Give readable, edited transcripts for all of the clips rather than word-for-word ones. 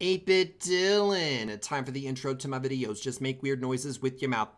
8-Bit Dylan. Time for the intro to my videos. Just make weird noises with your mouth.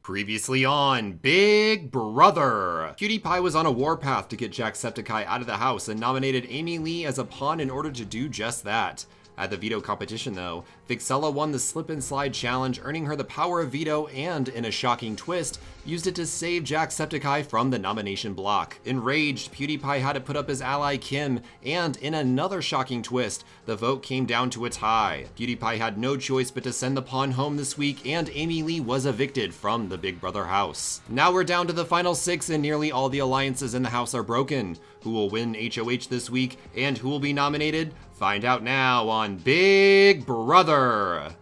Previously on Big Brother. PewDiePie was on a warpath to get JackSepticEye out of the house and nominated AknelE as a pawn in order to do just that. At the veto competition though, Vixella won the slip and slide challenge, earning her the power of veto and, in a shocking twist, used it to save JackSepticEye from the nomination block. Enraged, PewDiePie had to put up his ally Kim, and in another shocking twist, the vote came down to a tie. PewDiePie had no choice but to send the pawn home this week, and AknelE was evicted from the Big Brother house. Now we're down to the final 6 and nearly all the alliances in the house are broken. Who will win HOH this week, and who will be nominated? Find out now on Big Brother.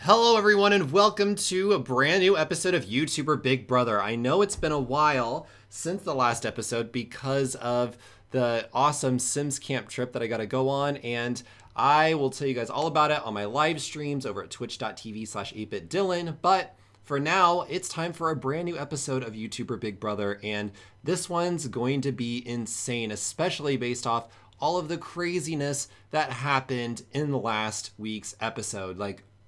Hello everyone and welcome to a brand new episode of YouTuber Big Brother. I know it's been a while since the last episode because of the awesome Sims camp trip that I got to go on, and I will tell you guys all about it on my live streams over at twitch.tv/8bitdylan. But for now, it's time for a brand new episode of YouTuber Big Brother, and this one's going to be insane, especially based off all of the craziness that happened in the last week's episode.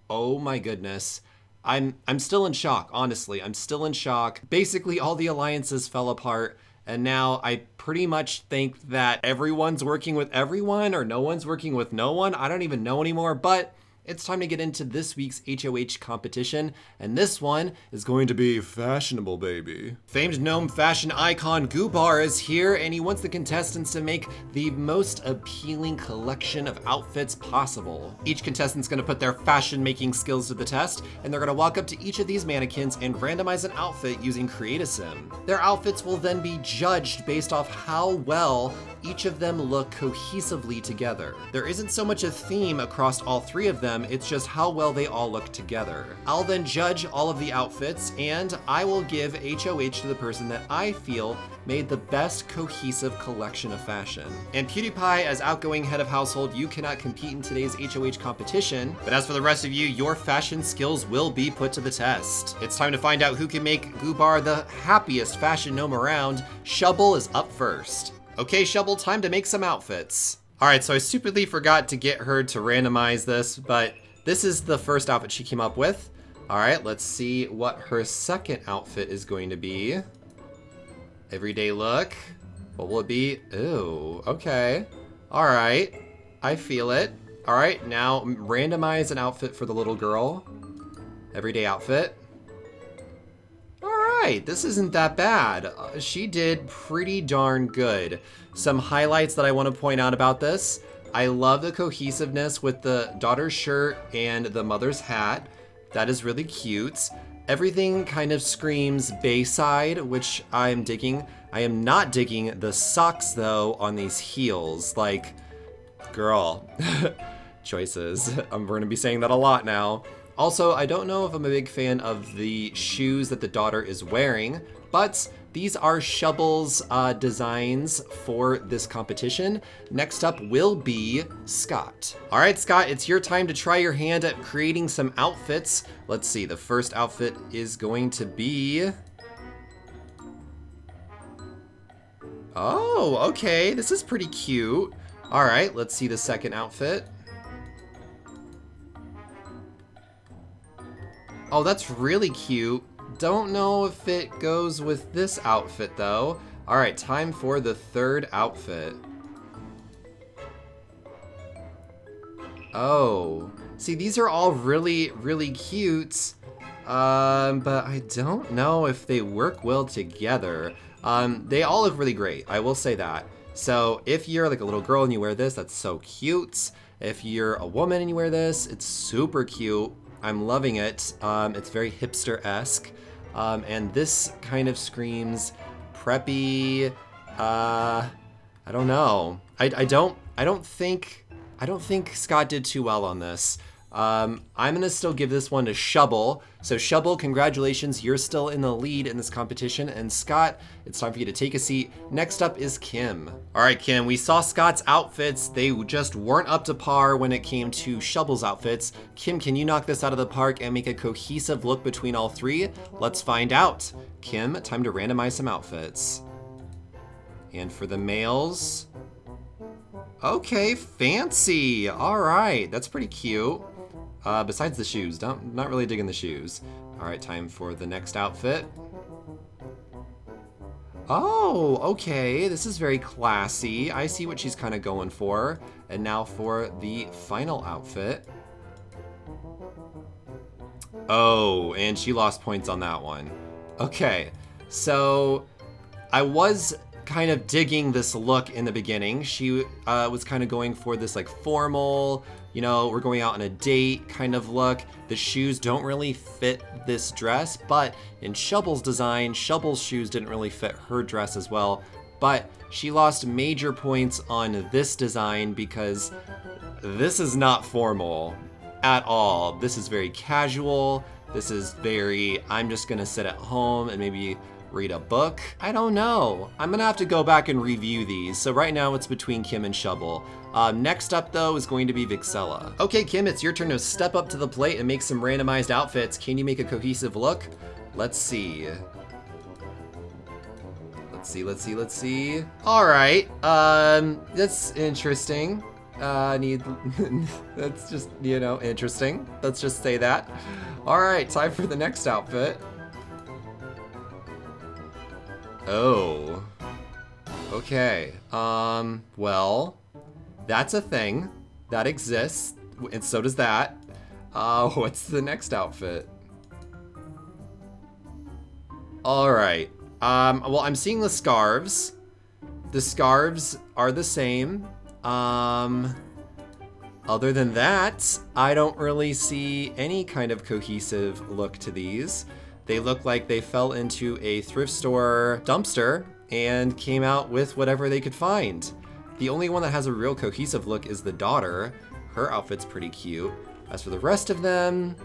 Oh my goodness. I'm still in shock, honestly. I'm still in shock. Basically, all the alliances fell apart, and now I pretty much think that everyone's working with everyone or no one's working with no one. I don't even know anymore, but it's time to get into this week's HOH competition, and this one is going to be fashionable, baby. Famed gnome fashion icon Goobar is here, and he wants the contestants to make the most appealing collection of outfits possible. Each contestant's gonna put their fashion-making skills to the test, and they're gonna walk up to each of these mannequins and randomize an outfit using Create-A-Sim. Their outfits will then be judged based off how well each of them look cohesively together. There isn't so much a theme across all three of them, it's just how well they all look together. I'll then judge all of the outfits, and I will give HOH to the person that I feel made the best cohesive collection of fashion. And PewDiePie, as outgoing head of household, you cannot compete in today's HOH competition, but as for the rest of you, your fashion skills will be put to the test. It's time to find out who can make Goobar the happiest fashion gnome around. Shubble is up first. Okay, Shubble, time to make some outfits. All right, so I stupidly forgot to get her to randomize this, but this is the first outfit she came up with. All right, let's see what her second outfit is going to be. Everyday look. What will it be? Ooh, okay. All right, I feel it. All right, now randomize an outfit for the little girl. Everyday outfit. All right, this isn't that bad. She did pretty darn good. Some highlights that I want to point out about this. I love the cohesiveness with the daughter's shirt and the mother's hat. That is really cute. Everything kind of screams Bayside, which I'm digging. I am not digging the socks though on these heels. Like, girl, choices. We're gonna be saying that a lot now. Also, I don't know if I'm a big fan of the shoes that the daughter is wearing, but these are Shubble's designs for this competition. Next up will be Scott. All right, Scott, it's your time to try your hand at creating some outfits. Let's see, the first outfit is going to be... Oh, okay, this is pretty cute. All right, let's see the second outfit. Oh, that's really cute. Don't know if it goes with this outfit though. All right, time for the third outfit. Oh, see, these are all really, really cute, but I don't know if they work well together. They all look really great, I will say that. So if you're like a little girl and you wear this, that's so cute. If you're a woman and you wear this, it's super cute. I'm loving it. It's very hipster-esque. And this kind of screams preppy, I don't know. I don't think Scott did too well on this. I'm gonna still give this one to Shubble. So Shubble, congratulations, you're still in the lead in this competition. And Scott, it's time for you to take a seat. Next up is Kim. All right, Kim, we saw Scott's outfits. They just weren't up to par when it came to Shubble's outfits. Kim, can you knock this out of the park and make a cohesive look between all three? Let's find out. Kim, time to randomize some outfits. And for the males, okay, fancy. All right, that's pretty cute. Besides the shoes, not really digging the shoes. All right, time for the next outfit. Oh, okay, this is very classy. I see what she's kind of going for. And now for the final outfit. Oh, and she lost points on that one. Okay, so I was kind of digging this look in the beginning. She was kind of going for this like formal, you know, we're going out on a date kind of look. The shoes don't really fit this dress, but in Shubble's design, Shubble's shoes didn't really fit her dress as well. But she lost major points on this design because this is not formal at all. This is very casual. This is very, I'm just gonna sit at home and maybe read a book. I don't know. I'm gonna have to go back and review these. So right now it's between Kim and Shubble. Next up though is going to be Vixella. Okay, Kim, it's your turn to step up to the plate and make some randomized outfits. Can you make a cohesive look? Let's see. Let's see. All right, that's interesting. That's just, you know, interesting. Let's just say that. All right, time for the next outfit. Oh, okay. Well, that's a thing that exists, and so does that. What's the next outfit? All right. Well, I'm seeing the scarves. The scarves are the same. Other than that, I don't really see any kind of cohesive look to these. They look like they fell into a thrift store dumpster and came out with whatever they could find. The only one that has a real cohesive look is the daughter. Her outfit's pretty cute. As for the rest of them,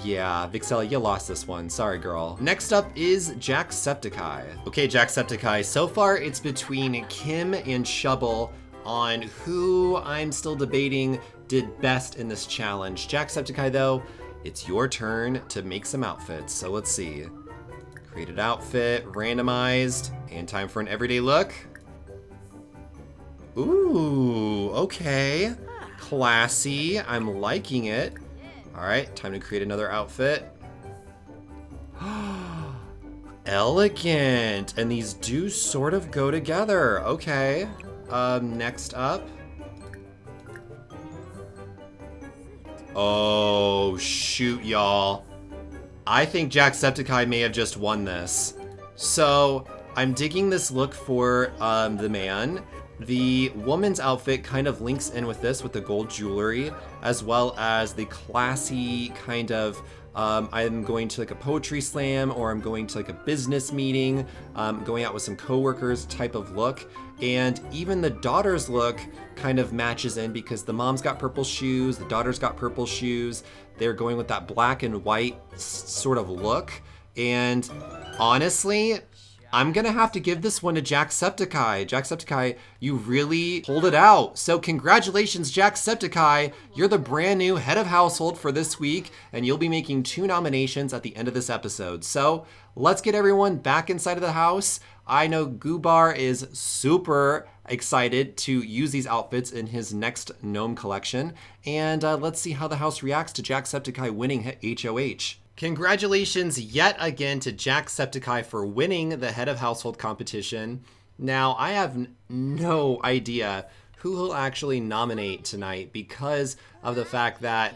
yeah, Vixella, you lost this one. Sorry, girl. Next up is JackSepticEye. Okay, JackSepticEye, so far it's between Kim and Shubble on who I'm still debating did best in this challenge. JackSepticEye, though, it's your turn to make some outfits. So let's see. Created outfit, randomized, and time for an everyday look. Ooh, okay. Classy, I'm liking it. All right, time to create another outfit. Elegant, and these do sort of go together. Okay, next up. Oh, shoot, y'all. I think JackSepticEye may have just won this. So, I'm digging this look for the man. The woman's outfit kind of links in with this, with the gold jewelry, as well as the classy kind of, I'm going to like a poetry slam, or I'm going to like a business meeting, going out with some coworkers type of look. And even the daughter's look kind of matches in because the mom's got purple shoes, the daughter's got purple shoes. They're going with that black and white sort of look. And honestly, I'm gonna have to give this one to JackSepticEye. JackSepticEye, you really pulled it out. So congratulations, JackSepticEye. You're the brand new head of household for this week, and you'll be making 2 nominations at the end of this episode. So let's get everyone back inside of the house. I know Goobar is super excited to use these outfits in his next gnome collection. And let's see how the house reacts to JackSepticEye winning HOH. Congratulations yet again to JackSepticEye for winning the head of household competition. Now, I have no idea who he'll actually nominate tonight because of the fact that,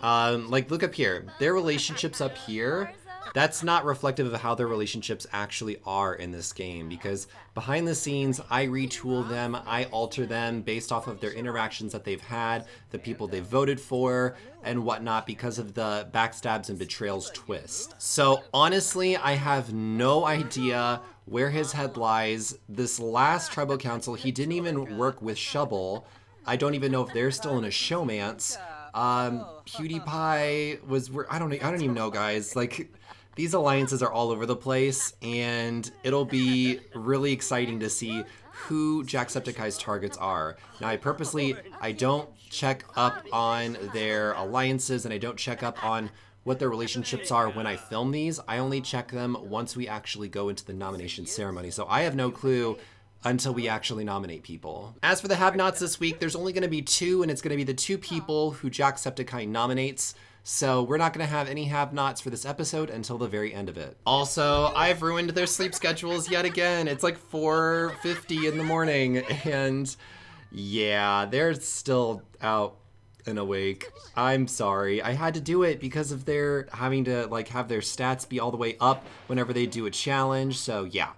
like, look up here. Their relationship's up here, That's not reflective of how their relationships actually are in this game, because behind the scenes, I retool them, I alter them based off of their interactions that they've had, the people they voted for, and whatnot because of the backstabs and betrayals twist. So honestly, I have no idea where his head lies. This last tribal council, he didn't even work with Shubble. I don't even know if they're still in a showmance. PewDiePie was, I don't even know, guys. Like, these alliances are all over the place, and it'll be really exciting to see who JackSepticEye's targets are. Now, I don't check up on their alliances, and I don't check up on what their relationships are when I film these. I only check them once we actually go into the nomination ceremony. So I have no clue until we actually nominate people. As for the have-nots this week, there's only gonna be 2, and it's gonna be the 2 people who JackSepticEye nominates. So we're not gonna have any have-nots for this episode until the very end of it. Also, I've ruined their sleep schedules yet again. It's like 4:50 in the morning, and yeah, they're still out and awake. I'm sorry. I had to do it because of their having to like have their stats be all the way up whenever they do a challenge, so yeah.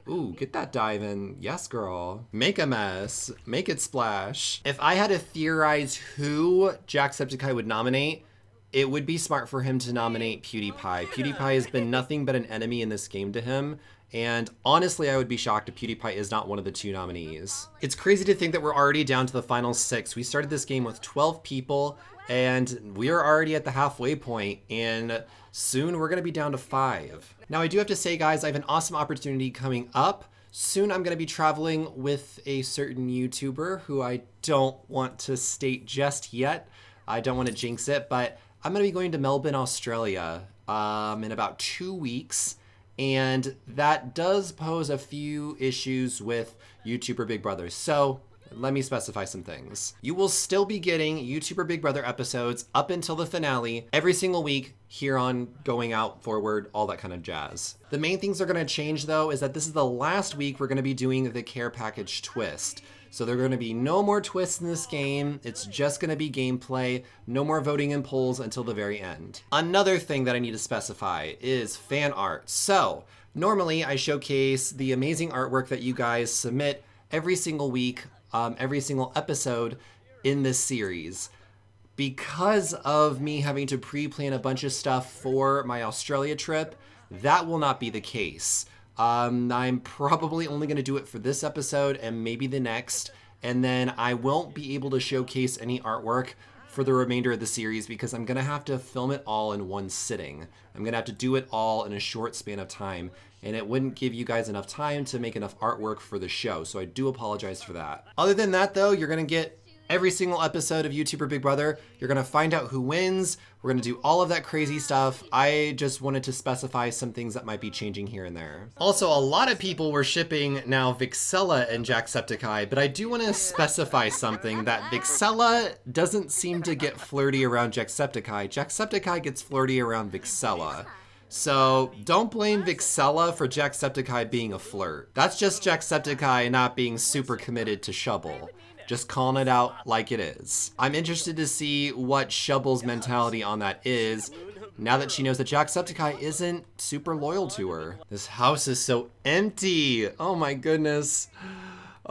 Ooh, get that dive in. Yes, girl. Make a mess. Make it splash. If I had to theorize who JackSepticEye would nominate, it would be smart for him to nominate PewDiePie. PewDiePie has been nothing but an enemy in this game to him, and honestly, I would be shocked if PewDiePie is not one of the 2 nominees. It's crazy to think that we're already down to the final 6. We started this game with 12 people, and we're already at the halfway point, and soon we're gonna be down to 5. Now, I do have to say, guys, I have an awesome opportunity coming up. Soon I'm gonna be traveling with a certain YouTuber who I don't want to state just yet. I don't want to jinx it, but I'm gonna be going to Melbourne, Australia in about 2 weeks. And that does pose a few issues with YouTuber Big Brother. So let me specify some things. You will still be getting YouTuber Big Brother episodes up until the finale every single week here on Going Out Forward, all that kind of jazz. The main things that are gonna change though is that this is the last week we're gonna be doing the care package twist. So there are gonna be no more twists in this game. It's just gonna be gameplay, no more voting in polls until the very end. Another thing that I need to specify is fan art. So normally I showcase the amazing artwork that you guys submit every single week, every single episode in this series. Because of me having to pre-plan a bunch of stuff for my Australia trip, that will not be the case. I'm probably only going to do it for this episode and maybe the next, and then I won't be able to showcase any artwork for the remainder of the series because I'm going to have to film it all in one sitting. I'm going to have to do it all in a short span of time, and it wouldn't give you guys enough time to make enough artwork for the show, so I do apologize for that. Other than that though, you're going to get every single episode of YouTuber Big Brother. You're gonna find out who wins. We're gonna do all of that crazy stuff. I just wanted to specify some things that might be changing here and there. Also, a lot of people were shipping now Vixella and JackSepticEye, but I do wanna specify something that Vixella doesn't seem to get flirty around JackSepticEye. JackSepticEye gets flirty around Vixella. So don't blame Vixella for JackSepticEye being a flirt. That's just JackSepticEye not being super committed to Shubble. Just calling it out like it is. I'm interested to see what Shubble's mentality on that is, now that she knows that JackSepticEye isn't super loyal to her. This house is so empty. Oh my goodness.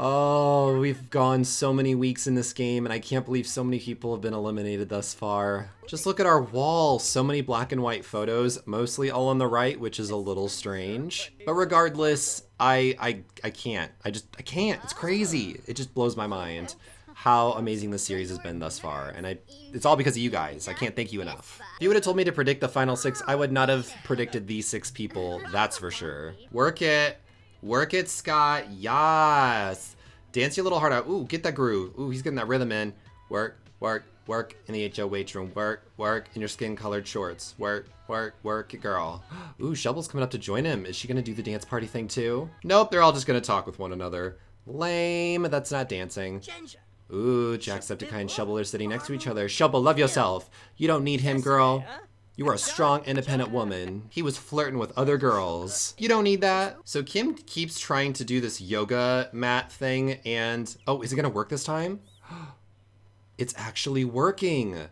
Oh, we've gone so many weeks in this game, and I can't believe so many people have been eliminated thus far. Just look at our wall. So many black and white photos, mostly all on the right, which is a little strange. But regardless, I can't. I can't. It's crazy. It just blows my mind how amazing this series has been thus far, and it's all because of you guys. I can't thank you enough. If you would have told me to predict the final 6, I would not have predicted these 6 people, that's for sure. Work it. Work it, Scott. Yes. Dance your little heart out. Ooh, get that groove. Ooh, he's getting that rhythm in. Work, work, work in the HOH room. Work, work in your skin-colored shorts. Work, work, work it, girl. Ooh, Shubble's coming up to join him. Is she gonna do the dance party thing too? Nope, they're all just gonna talk with one another. Lame. That's not dancing. Ooh, JackSepticEye and Shubble are sitting next to each other. Shubble, love yourself. You don't need him, girl. You are a strong, independent woman. He was flirting with other girls. You don't need that. So Kim keeps trying to do this yoga mat thing, and oh, is it gonna work this time? It's actually working.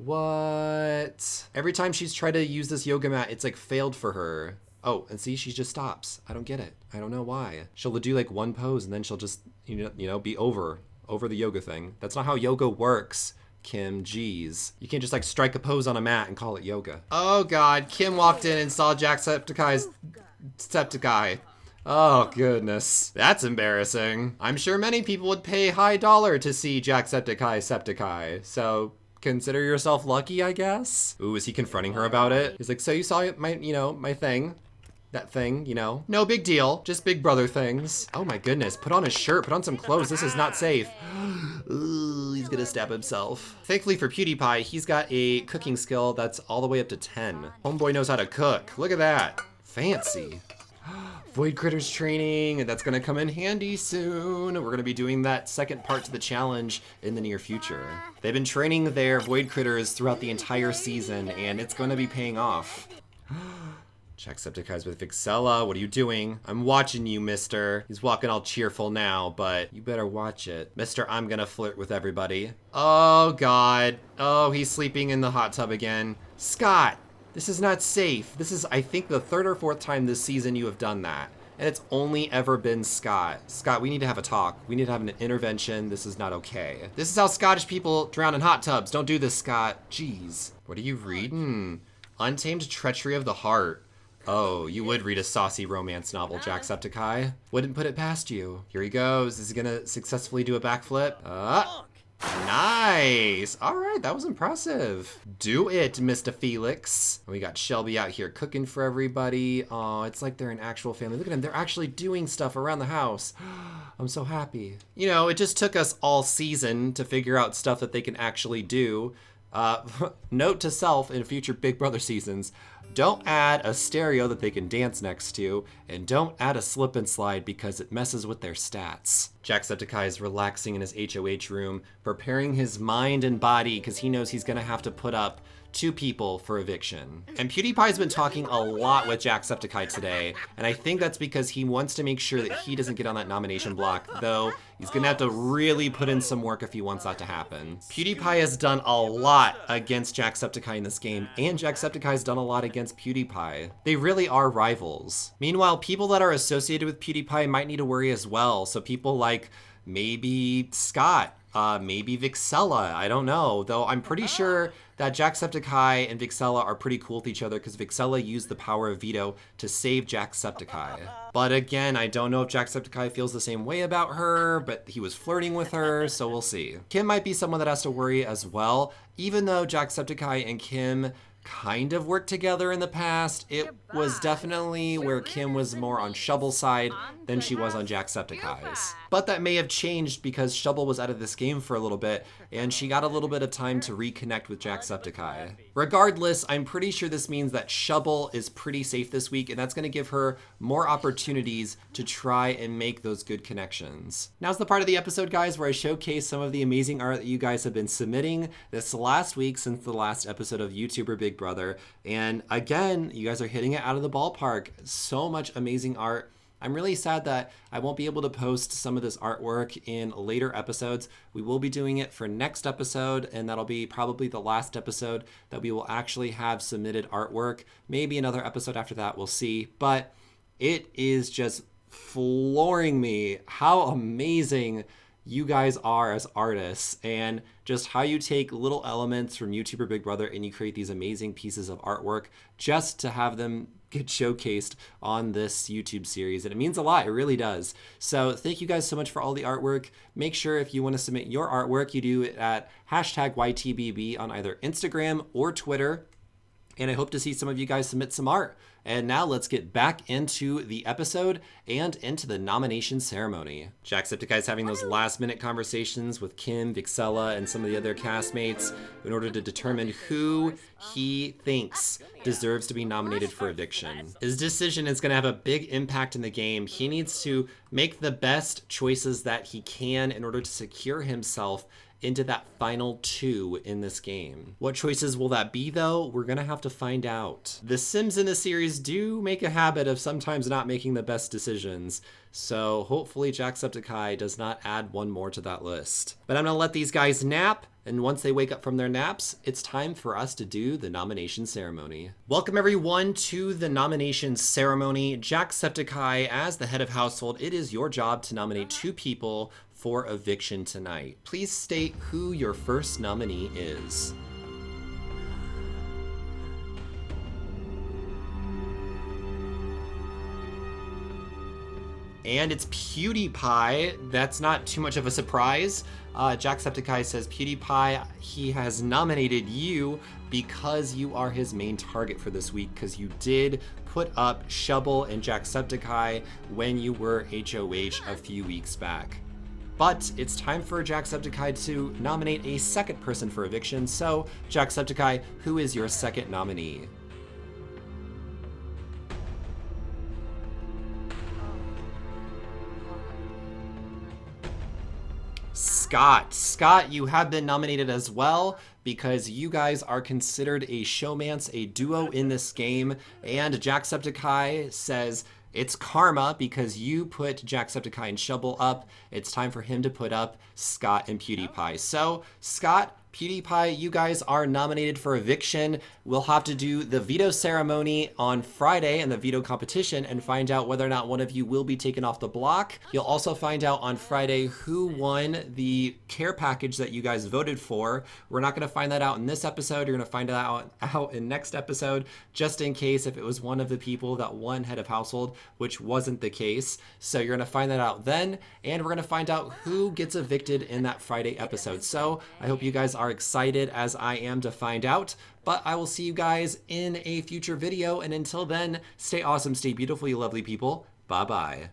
What? Every time she's tried to use this yoga mat, it's like failed for her. Oh, and see, she just stops. I don't get it. I don't know why. She'll do like one pose and then she'll just, you know, be over the yoga thing. That's not how yoga works, Kim. Jeez. You can't just like strike a pose on a mat and call it yoga. Oh God, Kim walked in and saw JackSepticEye's Septiceye. Oh goodness, that's embarrassing. I'm sure many people would pay high dollar to see JackSepticEye, so consider yourself lucky, I guess. Ooh, is he confronting her about it? He's like, so you saw my, you know, my thing. That thing, you know. No big deal, just big brother things. Oh my goodness, put on a shirt, put on some clothes, this is not safe. Ooh, he's gonna stab himself. Thankfully for PewDiePie, he's got a cooking skill that's all the way up to 10. Homeboy knows how to cook, look at that. Fancy. Void Critters training, and that's gonna come in handy soon. We're gonna be doing that second part to the challenge in the near future. They've been training their Void Critters throughout the entire season, and it's gonna be paying off. JackSepticEye's with Vixella. What are you doing? I'm watching you, mister. He's walking all cheerful now, but you better watch it. Mister, I'm gonna flirt with everybody. Oh, God. Oh, he's sleeping in the hot tub again. Scott, this is not safe. This is, I think, the 3rd or 4th time this season you have done that. And it's only ever been Scott. Scott, we need to have a talk. We need to have an intervention. This is not okay. This is how Scottish people drown in hot tubs. Don't do this, Scott. Jeez. What are you reading? Untamed Treachery of the Heart. Oh, you would read a saucy romance novel, JackSepticEye. Wouldn't put it past you. Here he goes. Is he gonna successfully do a backflip? Nice. All right, that was impressive. Do it, Mr. Felix. We got Shelby out here cooking for everybody. Oh, it's like they're an actual family. Look at them. They're actually doing stuff around the house. I'm so happy. You know, it just took us all season to figure out stuff that they can actually do. Note to self in future Big Brother seasons, don't add a stereo that they can dance next to, and don't add a slip and slide because it messes with their stats. JackSepticEye is relaxing in his HOH room, preparing his mind and body because he knows he's gonna have to put up 2 people for eviction. And PewDiePie's been talking a lot with JackSepticEye today, and I think that's because he wants to make sure that he doesn't get on that nomination block, though he's gonna have to really put in some work if he wants that to happen. PewDiePie has done a lot against JackSepticEye in this game, and JackSepticEye's done a lot against PewDiePie. They really are rivals. Meanwhile, people that are associated with PewDiePie might need to worry as well, so people like maybe Scott, maybe Vixella, I don't know. Though I'm pretty sure that JackSepticEye and Vixella are pretty cool with each other because Vixella used the power of veto to save JackSepticEye. But again, I don't know if JackSepticEye feels the same way about her, but he was flirting with her, so we'll see. Kim might be someone that has to worry as well. Even though JackSepticEye and Kim kind of worked together in the past, it was definitely where Kim was more on Shubble's side than she was on JackSepticEye's. But that may have changed because Shubble was out of this game for a little bit, and she got a little bit of time to reconnect with JackSepticEye. Regardless, I'm pretty sure this means that Shubble is pretty safe this week, and that's going to give her more opportunities to try and make those good connections. Now's the part of the episode, guys, where I showcase some of the amazing art that you guys have been submitting this last week since the last episode of YouTuber Big Brother. And again, you guys are hitting it out of the ballpark. So much amazing art. I'm really sad that I won't be able to post some of this artwork in later episodes. We will be doing it for next episode, and that'll be probably the last episode that we will actually have submitted artwork. Maybe another episode after that, we'll see. But it is just flooring me how amazing you guys are as artists, and just how you take little elements from YouTuber Big Brother and you create these amazing pieces of artwork just to have them get showcased on this YouTube series. And it means a lot, it really does. So thank you guys so much for all the artwork. Make sure if you want to submit your artwork, you do it at #YTBB on either Instagram or Twitter. And I hope to see some of you guys submit some art. And now let's get back into the episode and into the nomination ceremony. JackSepticEye is having those last-minute conversations with Kim, Vixella, and some of the other castmates in order to determine who he thinks deserves to be nominated for eviction. His decision is going to have a big impact in the game. He needs to make the best choices that he can in order to secure himself into that final 2 in this game. What choices will that be though? We're gonna have to find out. The Sims in the series do make a habit of sometimes not making the best decisions, so hopefully JackSepticEye does not add one more to that list. But I'm gonna let these guys nap, and once they wake up from their naps, it's time for us to do the nomination ceremony. Welcome everyone to the nomination ceremony. JackSepticEye, as the head of household, it is your job to nominate 2 people for eviction tonight. Please state who your first nominee is. And it's PewDiePie. That's not too much of a surprise. JackSepticEye says, PewDiePie, he has nominated you because you are his main target for this week, because you did put up Shubble and JackSepticEye when you were HOH a few weeks back. But it's time for JackSepticEye to nominate a second person for eviction. So, JackSepticEye, who is your second nominee? Scott. Scott, you have been nominated as well because you guys are considered a showmance, a duo in this game. And JackSepticEye says it's karma because you put JackSepticEye and Shubble up. It's time for him to put up Scott and PewDiePie. So, Scott, PewDiePie, you guys are nominated for eviction. We'll have to do the veto ceremony on Friday and the veto competition and find out whether or not one of you will be taken off the block. You'll also find out on Friday who won the care package that you guys voted for. We're not going to find that out in this episode. You're going to find that out in next episode, just in case if it was one of the people that won head of household, which wasn't the case. So you're going to find that out then, and we're going to find out who gets evicted in that Friday episode. So I hope you guys are excited as I am to find out, but I will see you guys in a future video, and until then, stay awesome, stay beautiful, you lovely people. Bye bye.